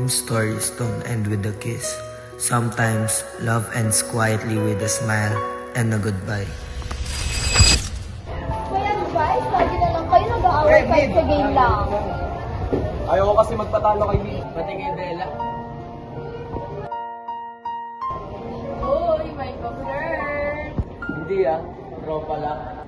Some stories don't end with a kiss. Sometimes, love ends quietly with a smile and a goodbye. Kaya guys, lagi na lang kayo nag-aaway kahit sa game lang. Ayaw ko kasi magpatalo kay Lee. Pati kay Bella. Uy, may pa-flirt. Hindi tropa lang.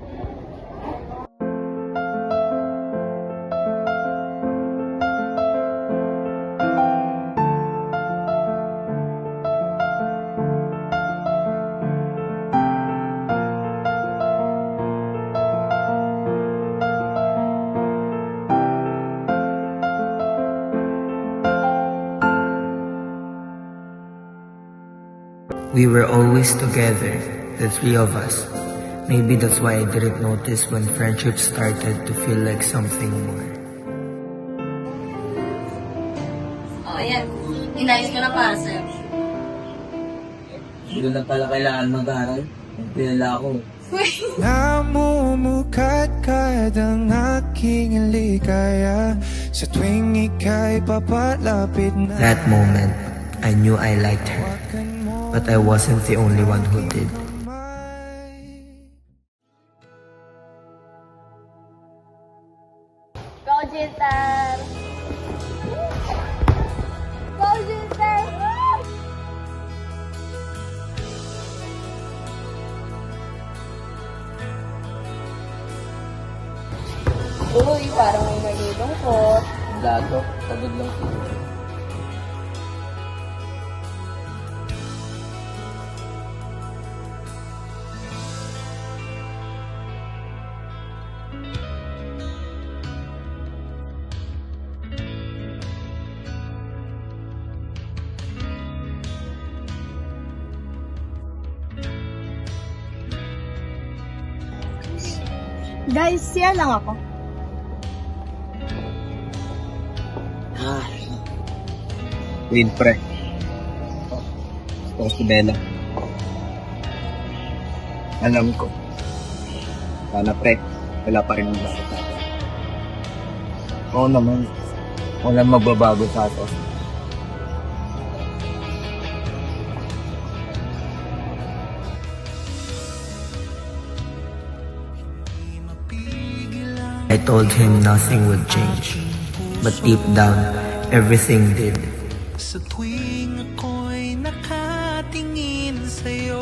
We were always together, the three of us. Maybe that's why I didn't notice when friendship started to feel like something more. Oh, ayan. Inayos ko na para sa'yo. Hindi lang pala kailangan mag-aral. Pinala ako. Namumukadkad ang aking ligaya sa tuwing ika'y papalapit na. That moment, I knew I liked her, but I wasn't the only one who did. Go, Jinter! Go, Jinter! Uy, parang may nalilungkot. Dato, pagod lang siguro. Guys, siya lang ako. Win, pre. Gusto ko si Bella. Alam ko. Sana, pre. Wala pa rin magbago sa atin. Oo naman. Walang magbabago sa atin. I told him nothing would change, but deep down, everything did. Sa tuwing ako'y nakatingin sa'yo,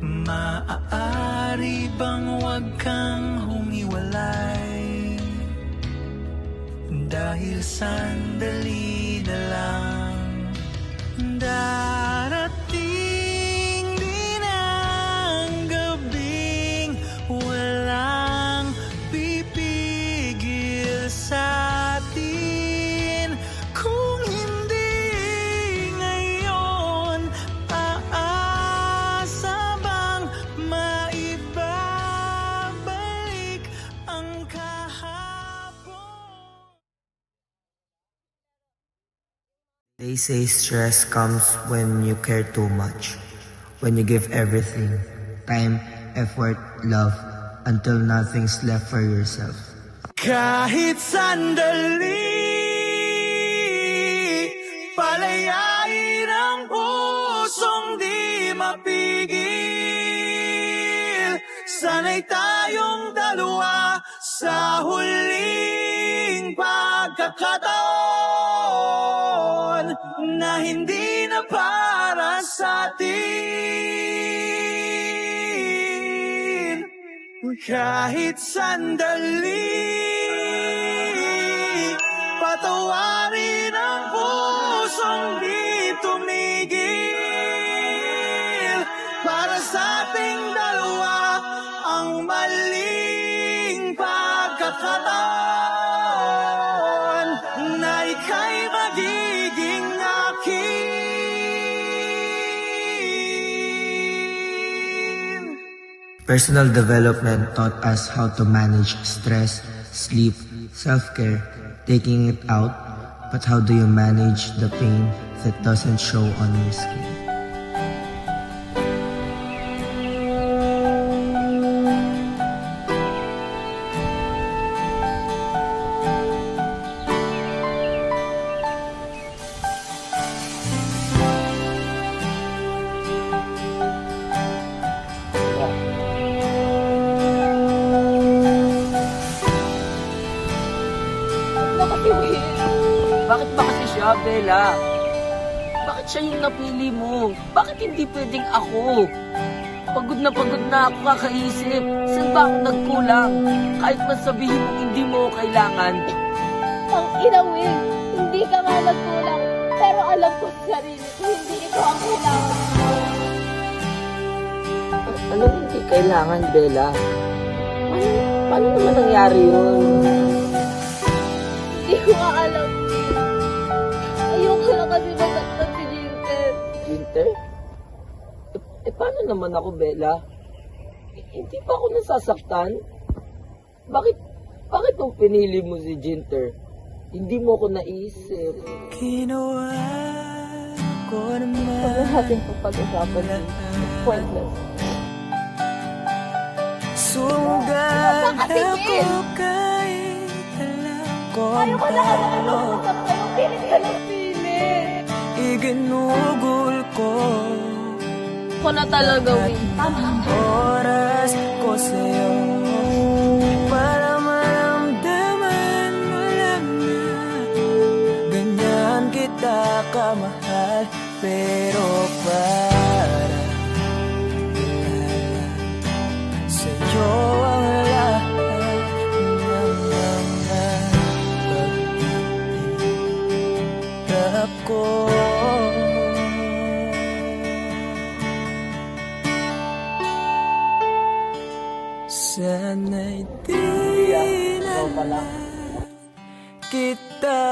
maaari bang huwag kang humiwalay? Dahil sandali na lang darating din ang gabing walang pipigil sa atin. Kung hindi ngayon, aasa bang maibabalik ang kahapon? They say stress comes when you care too much, when you give everything, time, effort, love, until nothing's left for yourself. Kahit sandali, palayain ang pusong di mapigil. Sana'y tayong dalawa sa huling pagkakataon na hindi na para sa atin. Kahit sandali, patawarin ang pusong di tumigil. Para sa ating dalawa ang maling pagkakataon na ika'y magiging akin. Personal development taught us how to manage stress, sleep, self-care, taking it out, but how do you manage the pain that doesn't show on your skin? Bakit ba kasi siya, Bella? Bakit siya yung napili mo? Bakit hindi pwedeng ako? Pagod na ako kakaisip. Saan ba ako nagkulang? Kahit man sabihin mong hindi mo ako kailangan. Ang inawin, hindi ka nga nagkulang. Pero alam ko sa sarili ko, hindi ito ang kailangan mo. Anong hindi kailangan, Bella? Paano naman nangyari yun? Hindi ko nga alam. Ayoko lang kasi masaktan si Jinker. Winter? Paano naman ako, Bella? Hindi pa ako nasasaktan? Bakit nung pinili mo si Jinter? Hindi mo ako naisip. Ginawa ko naman. Huwag na natin itong pag-usapan din. It's pointless. Sundan Bakit ako Will? kahit alam ko Ayaw ko na ka nakapag-usap sa'yo. Pilit ka ng pilit. iginugol ko Ako na talaga, Will. Tama. oras ko sa'yo para maramdaman mo lang na ganyan kita kamahal, pero para wala sa'yo ang lahat ng mga pag-ibig ko. Sana'y di Ikaw pala. kita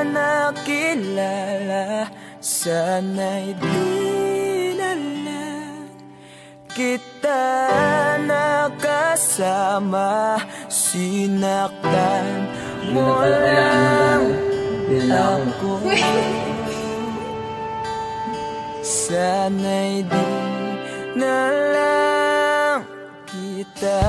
nakilala, sana'y di na lang kita nakasama, sinaktan mo lang ako. Sana'y di na lang kita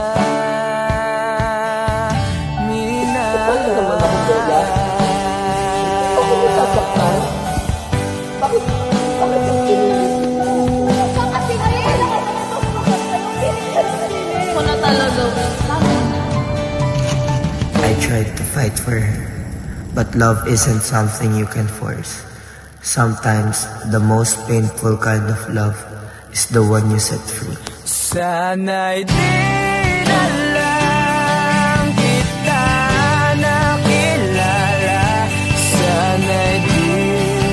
Bakit yung pinili mo? Kasi ngayon, nakapag-usap sa'yo. Pilit ka ng pilit. Ako na talaga, Will. Tama. I tried to fight for her, but love isn't something you can force. Sometimes, the most painful kind of love is the one you set free. Sana'y di na lang kita nakilala, sana'y di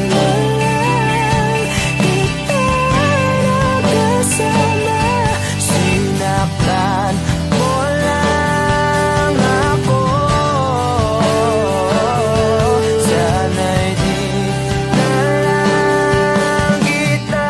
na lang kita nakasama, sinaktan mo lang ako. Sana'y di na lang kita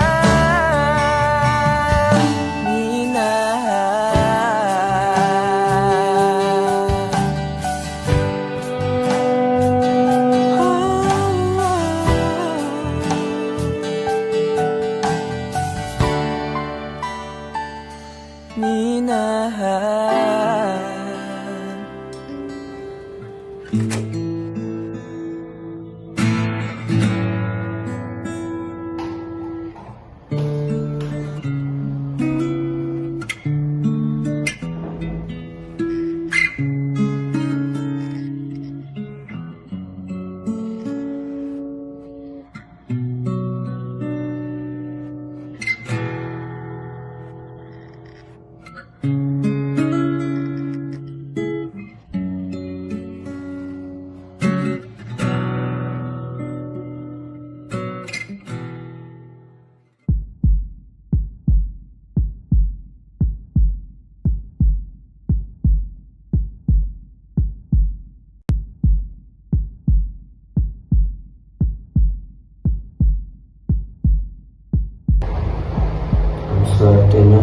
Swerte na,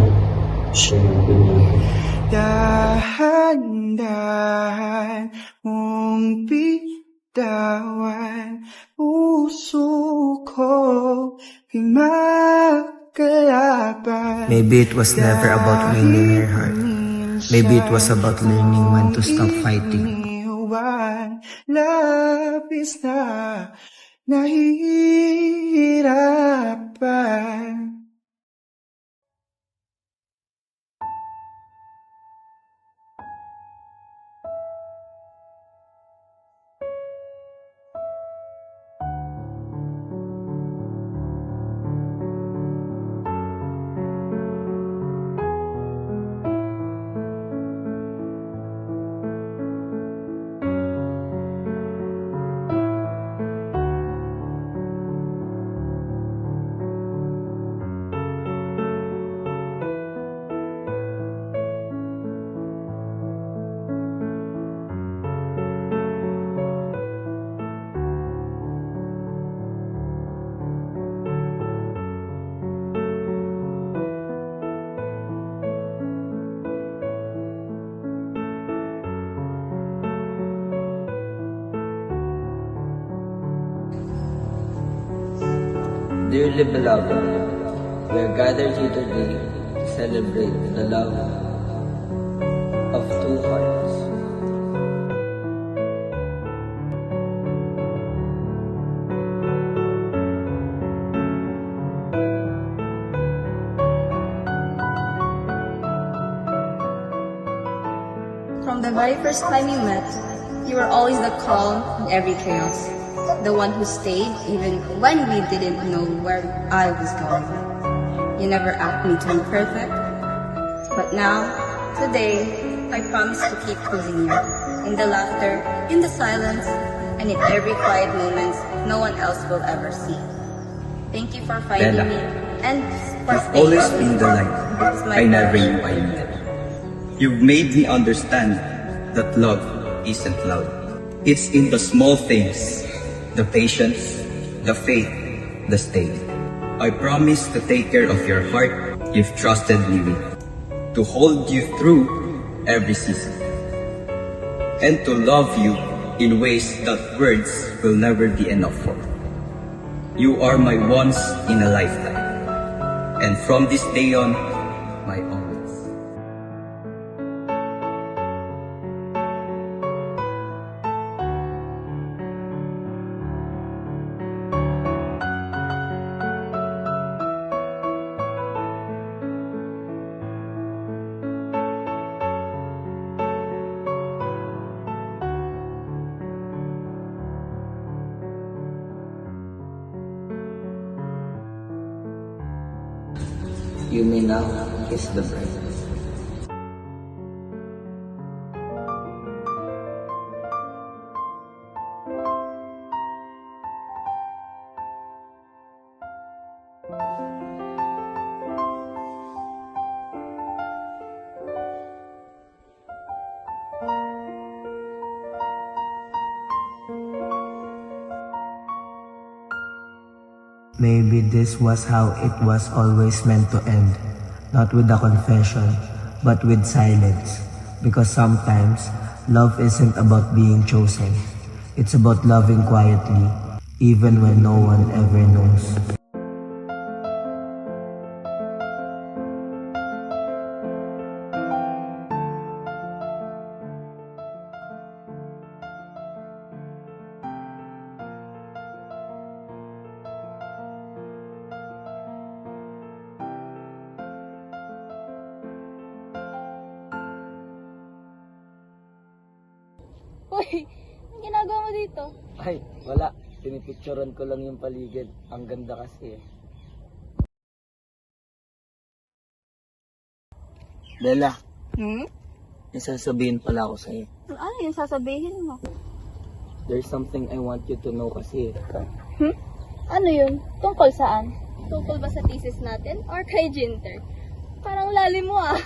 siya yung pinili. Dahan-dahan mong bitawan, puso ko pinagkalaban. Maybe it was never about winning her heart. Maybe it was about learning when to stop fighting. Iniwan, labis na nahihirapan. Dearly beloved, we are gathered here today to celebrate the love of two hearts. From the very first time we met, you were always the calm in every chaos. The one who stayed even when we didn't know where I was going. You never asked me to be perfect. But now, today, I promise to keep choosing you. In the laughter, in the silence, and in every quiet moment no one else will ever see. Thank you for finding Bella, me and for You've staying always with been me. the light It's my I never pleasure. knew I needed. You've made me understand that love isn't loud. It's in the small things, the patience, the faith, the stay. I promise to take care of your heart you've trusted me with, to hold you through every season, and to love you in ways that words will never be enough for. You are my once in a lifetime, and from this day on, my always. You may now kiss the bride. Maybe this was how it was always meant to end, not with a confession, but with silence. Because sometimes, love isn't about being chosen. It's about loving quietly, even when no one ever knows. Uy, ang ginagawa mo dito? Ay, wala. Pinipicturan ko lang yung paligid. Ang ganda kasi eh. Bella, Hmm? may sasabihin pala ako sa'yo. Ano yung sasabihin mo? There's something I want you to know kasi. Ano yun? Tungkol saan? Tungkol ba sa thesis natin or kay Jinter? Parang lalim mo ah.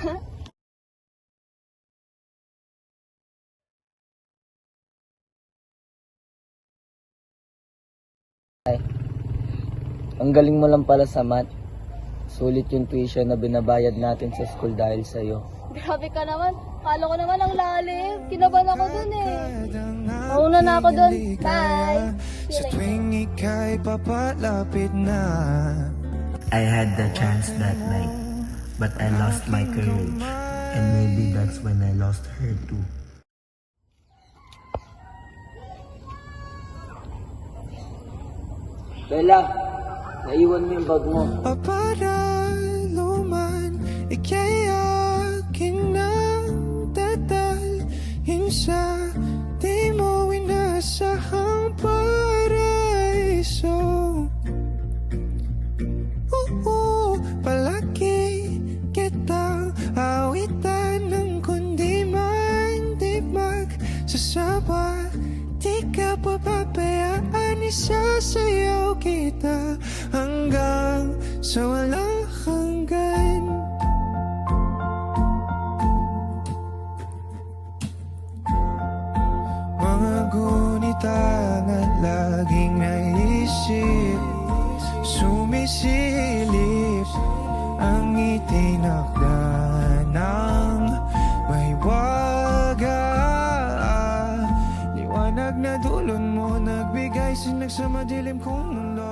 Ang galing mo lang pala sa math. Sulit yung tuition na binabayad natin sa school dahil sa'yo. Grabe ka naman. Kala ko naman ang lalim. Kinabahan ako dun eh. Mauna na ako dun. Bye! See Sa you later. tuwing ika'y papalapit na, I had the chance that night, but I lost my courage. And maybe that's when I lost her too. Bella, naiwan mo yung bag mo. paparaluman, ika'y aking nagdadalhin sa di mo inasahang paraiso. Palagi kitang awitan ng kundi man di magsasawa. Di ka papabayaan, isasayaw kita hanggang sa walang hanggan. Mga gunitang at laging naisip, sumisilip ang itinakda ng may waga. Liwanag na dulon mo, nagbigay sinag sa madilim kong mundo.